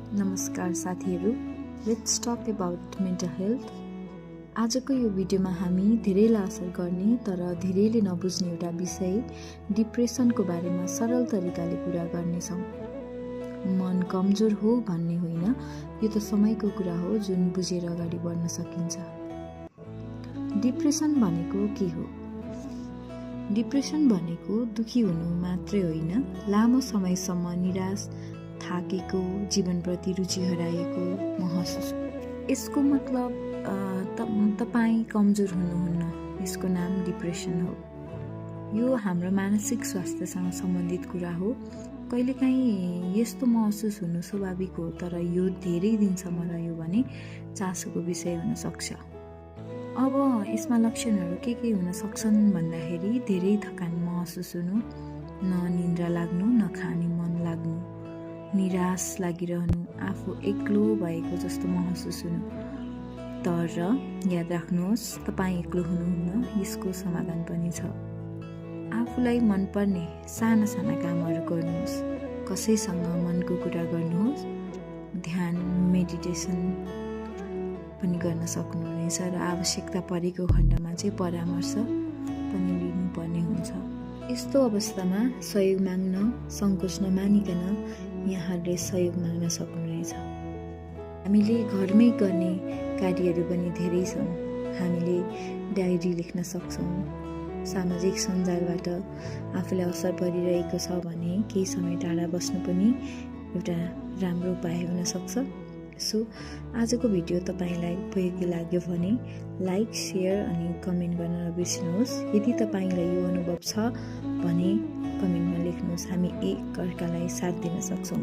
नमस्कार साथीहरू, let's talk about mental health. आजको यो भिडियोमा हामी धेरैलाई असर गर्ने तर धेरैले नबुझ्ने एउटा विषय डिप्रेसनको बारेमा सरल तरिकाले कुरा गर्नेछौँ। मन कमजोर हो भन्ने होइन, यो त समयको कुरा हो जुन बुझेर अगाडि बढ्न सकिन्छ। डिप्रेसन भनेको के हो? डिप्रेसन भनेको दुखी हुनु मात्रै होइन, लामो समयसम्म निराश, थाकेको, जीवनप्रति रुचि हराएको महसुस। यसको मतलब तपाईँ कमजोर हुनुहुन्न, यसको नाम डिप्रेसन हो। यो हाम्रो मानसिक स्वास्थ्यसँग सम्बन्धित कुरा हो। कहिलेकाहीँ यस्तो महसुस हुनु स्वाभाविक हो, तर यो धेरै दिनसम्म रह्यो भने चासोको विषय हुन सक्छ। अब यसमा लक्षणहरू के हुन सक्छन् भन्दाखेरि धेरै थकान महसुस हुनु, न निन्द्रा लाग्नु, न खाने मन लाग्नु, निराश लागिरहनु, आफू एक्लो भएको जस्तो महसुस हुनु। तर याद राख्नुहोस्, तपाईँ एक्लो हुनुहुन्न, यसको समाधान पनि छ। आफूलाई मनपर्ने साना साना कामहरू गर्नुहोस्, कसैसँग मनको कुरा गर्नुहोस्, ध्यान मेडिटेसन पनि गर्न सक्नुहुनेछ र आवश्यकता परेको खण्डमा चाहिँ परामर्श पनि लिनुपर्ने हुन्छ। यस्तो अवस्थामा सहयोग माग्न सङ्कोच नमानिकन यहाँहरूले सहयोग माग्न सक्नुहुनेछ। हामीले घरमै गर्ने कार्यहरू पनि धेरै छन्। हामीले डायरी लेख्न सक्छौँ। सामाजिक सञ्जालबाट आफूलाई असर परिरहेको छ भने केही समय टाढा बस्नु पनि एउटा राम्रो उपाय हुन सक्छ। सो आजको भिडियो तपाईँलाई उपयोगी लाग्यो भने लाइक, सेयर अनि कमेन्ट गर्न नबिर्सिनुहोस्। यदि तपाईँलाई यो अनुभव छ भने कमेन्टमा लेख्नुहोस्, हामी एक अर्कालाई साथ दिन सक्छौँ।